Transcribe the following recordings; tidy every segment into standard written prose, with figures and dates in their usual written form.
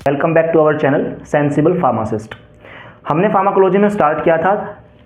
Welcome back to our channel sensible pharmacist. हमने pharmacology में start किया था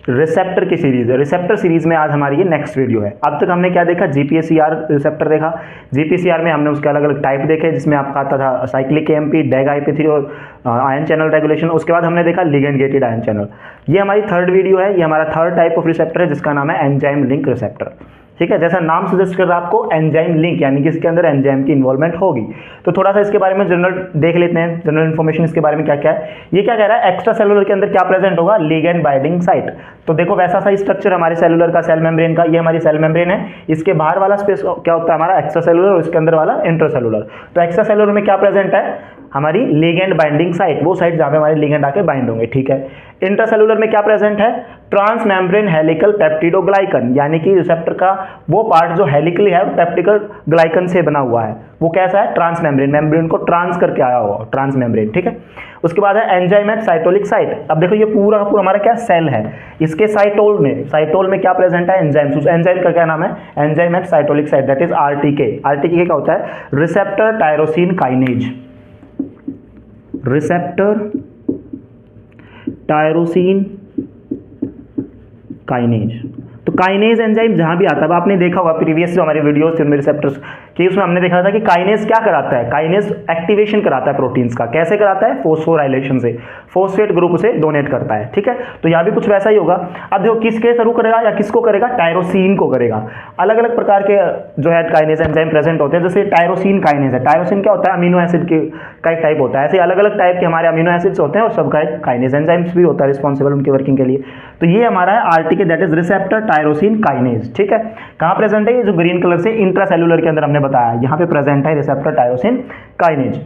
रिसेप्टर की सीरीज है। रिसेप्टर सीरीज में आज हमारी ये नेक्स्ट वीडियो है। अब तक हमने क्या देखा, जीपीएसीआर रिसेप्टर देखा। जीपीसीआर में हमने उसके अलग अलग टाइप देखे, जिसमें आपका आता था साइक्लिक एएमपी, डेग IP3 और आयन चैनल रेगुलेशन। उसके बाद हमने देखा लिगेंड गेटेड आयन चैनल। ये हमारी थर्ड वीडियो है। ये हमारा थर्ड टाइप ऑफ रिसेप्टर है जिसका नाम है एंजाइम लिंक रिसेप्टर। ठीक है, जैसा नाम सजेस्ट कर रहा है आपको एंजाइम लिंक, यानी कि इसके अंदर एंजाइम की इन्वॉल्वमेंट होगी। तो थोड़ा सा इसके बारे में जनरल देख लेते हैं, जनरल इन्फॉर्मेशन इसके बारे में क्या क्या है। ये क्या कह रहा है, एक्स्ट्रा सेलुलर के अंदर क्या प्रेजेंट होगा, लिगेंड बाइंडिंग साइट। तो देखो वैसा सा स्ट्रक्चर हमारे सेलुलर का, सेल मेम्ब्रेन का। ये हमारी सेल मेम्ब्रेन है, इसके बाहर वाला स्पेस क्या होता है हमारा एक्स्ट्रा सेलुलर, और इसके अंदर वाला इंट्रासेलुलर। तो एक्स्ट्रा सेलुलर में क्या प्रेजेंट है, हमारी लिगेंड बाइंडिंग साइट, वो साइट जहां पे हमारे लिगेंड आके बाइंड होंगे। ठीक है, इंट्रासेलुलर में क्या प्रेजेंट है, ट्रांस मेम्ब्रेन हेलिकल पेप्टिडोग्लाइकन, यानी कि रिसेप्टर का वो पार्ट जो हेलिकली है पेप्टिकल ग्लाइकन से बना हुआ है। वो कैसा है, ट्रांस मेम्ब्रेन, मेम्ब्रेन को ट्रांस करके आया हुआ ट्रांस मेम्ब्रेन। ठीक है, उसके बाद है एंजाइम एट साइटोलिक साइट। अब देखो ये पूरा का पूरा हमारा क्या सेल है, इसके साइटोल में क्या प्रेजेंट है, एंजाइम्स। उस एंजाइम का क्या नाम है, enzyme at cytosolic site, that is RTK. RTK क्या होता है, receptor tyrosine kinase, receptor tyrosine kinase. तो काइनेज एंजाइम जहां भी आता है, अब आपने देखा होगा प्रीवियस जो हमारी वीडियोस थी उनमें रिसेप्टर्स की, उसमें हमने देखा था कि काइनेज क्या कराता है, काइनेज एक्टिवेशन कराता है प्रोटीन्स का। कैसे कराता है, फोस्फोराइलेशन से, फोस्फेट ग्रुप से डोनेट करता है। ठीक है, तो यहां भी कुछ वैसा ही होगा। अब देखो किसके थ्रू करेगा या किसको करेगा, टायरोसिन को करेगा। अलग अलग प्रकार के जो है काइनेज एंजाइम प्रेजेंट होते हैं, जैसे टायरोसिन काइनेज है। टायरोसिन क्या होता है, अमीनो एसिड का एक टाइप होता है। ऐसे अलग अलग टाइप के हमारे अमीनो एसिड्स होते हैं और सबका एक काइनेज एंजाइम्स भी होता है रिस्पॉन्सिबल उनके वर्किंग के लिए। तो ये हमारा है RTK, that is receptor tyrosine kinase. ठीक है, कहां प्रेजेंट है, ये जो ग्रीन कलर से इंट्रासेलुलर के अंदर हमने बताया, यहां पे प्रेजेंट है रिसेप्टर टायरोसिन काइनेज।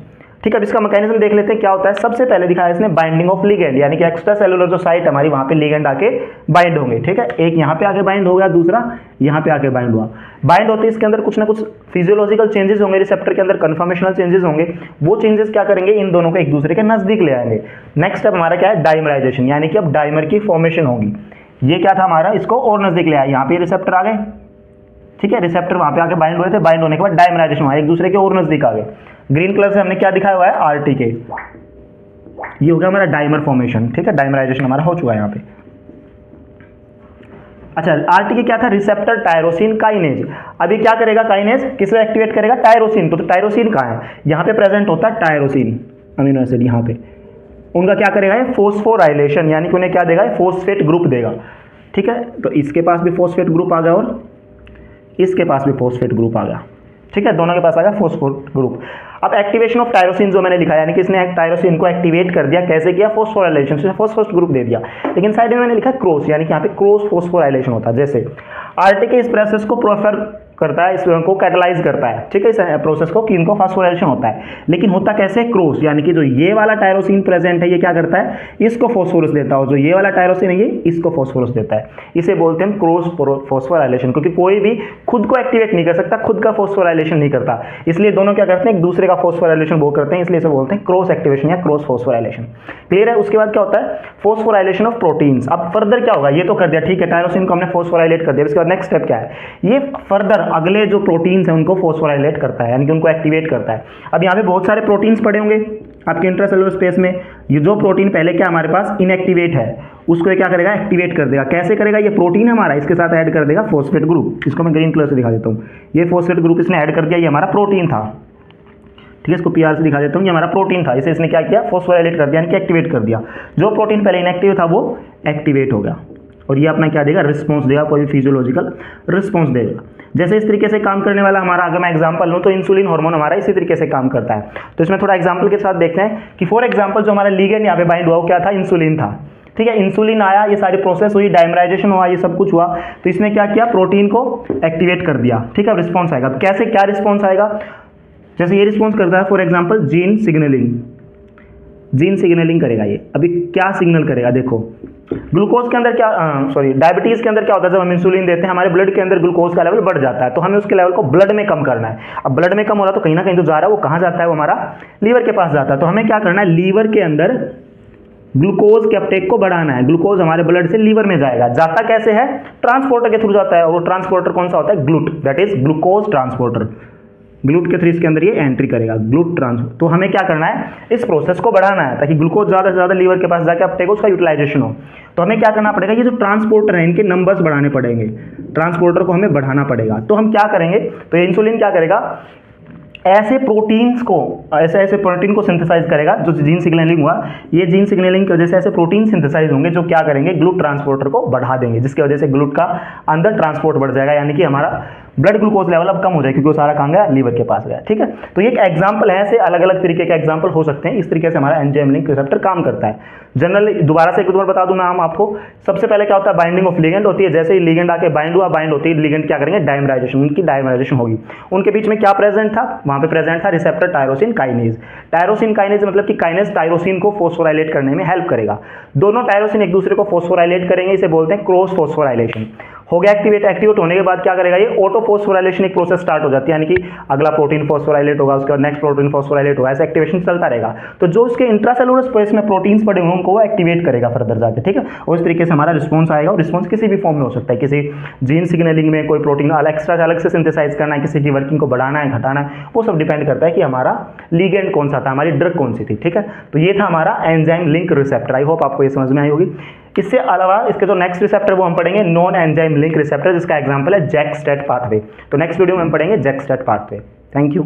ठीक है, अब इसका मैकेनिज्म देख लेते हैं क्या होता है। सबसे पहले दिखाया इसने बाइंडिंग ऑफ लिगेंड, यानी कि एक्स्ट्रा सेलुलर जो साइट हमारी वहां पे लिगेंड आके बाइंड होंगे। ठीक है, एक यहां पे आके बाइंड हो गया, दूसरा यहां पे आके बाइंड हुआ। बाइंड होते इसके अंदर कुछ ना कुछ फिजियोलॉजिकल चेंजेस होंगे, रिसेप्टर के अंदर कन्फर्मेशनल चेंजेस होंगे। वो चेंजेस क्या करेंगे, इन दोनों को एक दूसरे के नजदीक ले आएंगे। नेक्स्ट स्टेप हमारा क्या है, डाइमराइजेशन, यानी कि अब डाइमर की फॉर्मेशन होगी। ये क्या था हमारा, इसको और नजदीक ले आया, यहाँ पे रिसेप्टर आ गए। ठीक है, रिसेप्टर वहां पे आके बाइंड हुए थे, बाइंड होने के बाद डाइमराइजेशन हुआ, एक दूसरे के और नजदीक आ गए। ग्रीन कलर से हमने क्या दिखाया हुआ है, आरटीके। ये हो गया हमारा डाइमर फॉर्मेशन। ठीक है, डाइमराइजेशन हमारा हो चुका है यहाँ पे। अच्छा, आरटीके क्या था, रिसेप्टर टायरोसिन काइनेज। अभी क्या करेगा काइनेज, किसको एक्टिवेट करेगा, टायरोसिन। तो टायरोसिन कहाँ है, यहाँ पे प्रेजेंट होता है टायरोसिन अमीनो एसिड। यहाँ पे उनका क्या करेगा, फोस्फोराइलेशन, यानी कि उन्हें क्या देगा, फोस्फेट ग्रुप देगा। ठीक है, तो इसके पास भी फोस्फेट ग्रुप आ गया और इसके पास भी फोस्फेट ग्रुप आ गया। ठीक है, दोनों के पास आ गया फोस्फेट ग्रुप। अब एक्टिवेशन ऑफ टायरोसिन जो मैंने लिखा, यानी कि इसने टायरोसिन को एक्टिवेट कर दिया। कैसे किया, फोस्फोराइलेशन से फोस्फेट ग्रुप दे दिया। लेकिन साइड में मैंने लिखा क्रॉस, यानी कि यहाँ पे क्रॉस फोस्फोराइलेशन होता है। जैसे आरटीके इस प्रोसेस को प्रेफर करता है, इसको कैटलाइज करता है। ठीक है, इस प्रोसेस को किनको फास्फोराइलेशन होता है, लेकिन होता कैसे, क्रॉस, यानी कि जो ये वाला टायरोसिन प्रेजेंट है ये क्या करता है, इसको फास्फोरस देता है, और जो ये वाला टायरोसिन है ये इसको फास्फोरस देता है। इसे बोलते हैं क्रॉस फास्फोराइलेशन, क्योंकि कोई भी खुद को एक्टिवेट नहीं कर सकता, खुद का फास्फोराइलेशन नहीं करता, इसलिए दोनों क्या करते हैं, एक दूसरे का फास्फोराइलेशन वो करते हैं, इसलिए इसे बोलते हैं क्रॉस एक्टिवेशन या क्रॉस फास्फोराइलेशन। क्लियर है। उसके बाद क्या होता है, फास्फोराइलेशन ऑफ प्रोटीन्स। अब फर्दर क्या होगा, ये तो कर दिया, ठीक है, टायरोसिन को हमने फास्फोराइलेट कर दिया। इसके बाद नेक्स्ट स्टेप क्या है, ये फर्दर अगले जो प्रोटीन्स हैं उनको फोस्फोराइलेट करता है, यानी कि उनको एक्टिवेट करता है। अब यहाँ पे बहुत सारे प्रोटीन्स पड़े होंगे आपके इंट्रासेलुलर स्पेस में। ये जो प्रोटीन पहले क्या हमारे पास इनएक्टिवेट है, उसको ये क्या करेगा, एक्टिवेट कर देगा। कैसे करेगा, ये प्रोटीन हमारा, इसके साथ ऐड कर देगा फोस्फेट ग्रुप। इसको मैं ग्रीन कलर से दिखा देता हूँ, ये फोस्फेट ग्रुप इसने ऐड कर दिया, ये हमारा प्रोटीन था। ठीक है, इसको PR से दिखा देता हूँ, ये हमारा प्रोटीन था, इसे इसने क्या किया, फोस्फोराइलेट कर दिया, यानी कि एक्टिवेट कर दिया। जो प्रोटीन पहले इनएक्टिव था वो एक्टिवेट हो गया, और ये अपना क्या देगा, रिस्पॉन्स देगा, कोई भी फिजियोलॉजिकल रिस्पॉन्स देगा। जैसे इस तरीके से काम करने वाला हमारा, अगर मैं एग्जांपल लूँ तो इंसुलिन हार्मोन हमारा इसी तरीके से काम करता है। तो इसमें थोड़ा एग्जांपल के साथ देखते हैं कि फॉर एग्जांपल जो हमारा लिगेंड यहाँ पे बाइंड हुआ वो क्या था, इंसुलिन था। ठीक है, इंसुलिन आया, ये सारी प्रोसेस हुई, डाइमराइजेशन हुआ, ये सब कुछ हुआ, तो इसने क्या किया, प्रोटीन को एक्टिवेट कर दिया। ठीक है, रिस्पॉन्स आएगा। तो कैसे, क्या रिस्पॉन्स आएगा, जैसे ये रिस्पॉन्स करता है फॉर एग्जाम्पल जीन सिग्नलिंग करेगा। ये अभी क्या सिग्नल करेगा, देखो ग्लूकोज के अंदर क्या, डायबिटीज के अंदर क्या होता है, जब हम इंसुलिन देते हैं हमारे ब्लड के अंदर ग्लूकोज का लेवल बढ़ जाता है, तो हमें उसके लेवल को ब्लड में कम करना है। अब ब्लड में कम हो रहा है तो कहीं ना कहीं जो जा रहा है वो कहाँ जाता है, वो हमारा लीवर के पास जाता है। तो हमें क्या करना है, लीवर के अंदर ग्लूकोज के अपटेक को बढ़ाना है। ग्लूकोज हमारे ब्लड से लीवर में जाएगा, जाता कैसे है, ट्रांसपोर्टर के थ्रू जाता है, और वो ट्रांसपोर्टर कौन सा होता है, GLUT, that is glucose transporter. GLUT के थ्रू इसके अंदर ये एंट्री करेगा, ग्लूट ट्रांसपोर्ट। तो हमें क्या करना है, इस प्रोसेस को बढ़ाना है ताकि ग्लूकोज ज़्यादा से ज़्यादा लीवर के पास जाके अपटेक हो, उसका यूटिलाइजेशन हो। तो हमें क्या करना पड़ेगा, ये जो ट्रांसपोर्टर हैं इनके नंबर्स बढ़ाने पड़ेंगे, ट्रांसपोर्टर को हमें बढ़ाना पड़ेगा। तो हम क्या करेंगे, तो इंसुलिन क्या करेगा, ऐसे प्रोटीन्स को, ऐसे प्रोटीन को सिंथेसाइज करेगा, जो जीन सिग्नलिंग हुआ, ये जीन सिग्नलिंग की वजह से ऐसे प्रोटीन सिंथेसाइज होंगे जो क्या करेंगे, ग्लूट ट्रांसपोर्टर को बढ़ा देंगे, जिसकी वजह से ग्लूट का अंदर ट्रांसपोर्ट बढ़ जाएगा, यानी कि हमारा ब्लड ग्लूकोज लेवल अब कम हो जाए, क्योंकि वो सारा कहाँ गया, लीवर के पास गया। ठीक है, तो ये एक एग्जाम्पल है, ऐसे अलग अलग तरीके के एग्जाम्पल हो सकते हैं। इस तरीके से हमारा एंजाइम लिंक रिसेप्टर काम करता है। जनरली दोबारा से एक बार बता दूं मैं आपको, सबसे पहले क्या होता है, बाइंडिंग ऑफ लिगेंड होती है। जैसे ही लिगेंड आके बाइंड हुआ, बाइंड होती है, लिगेंड क्या करेंगे, डायमराइजेशन, उनकी डायमराइजेशन होगी। उनके बीच में क्या प्रेजेंट था, वहां पे प्रेजेंट था receptor tyrosine kinase. Tyrosine kinase मतलब कि काइनेज टायरोसिन को फोस्फोराइलेट करने में हेल्प करेगा। दोनों टायरोसिन एक दूसरे को फोस्फोराइलेट करेंगे, इसे बोलते हैं क्रॉस फोस्फोराइलेशन। हो गया एक्टिवेट, एक्टिवेट होने के बाद क्या करेगा, ये ऑटो फोस्फोराइलेशन एक प्रोसेस स्टार्ट हो जाती है, यानी कि अगला प्रोटीन फोस्फोराइलेट होगा, उसके बाद नेक्स्ट प्रोटीन फोस्फोराइलेट होगा, ऐसा एक्टिवेशन चलता रहेगा। तो जो उसके इंट्रासेलुलर स्पेस में प्रोटीन्स पड़े होंगे उनको वो एक्टिवेट करेगा फर्दर जाके। ठीक है, और इस तरीके से हमारा रिस्पॉन्स आएगा। और रिस्पॉन्स किसी भी फॉर्म में हो सकता है, किसी जीन सिग्नलिंग में कोई प्रोटीन एक्स्ट्रा अलग से सिंथेसाइज करना है, किसी की वर्किंग को बढ़ाना है, घटाना है, वो सब डिपेंड करता है कि हमारा लीगेंड कौन सा था, हमारी ड्रग कौन सी थी। ठीक है, तो ये था हमारा enzyme link receptor. I hope आपको ये समझ में आई होगी। इससे अलावा इसके जो नेक्स्ट रिसेप्टर वो हम पढ़ेंगे नॉन एंजाइम लिंक रिसेप्टर, जिसका एग्जांपल है जैक स्टेट पाथवे। तो नेक्स्ट वीडियो में हम पढ़ेंगे JAK STAT pathway. Thank you.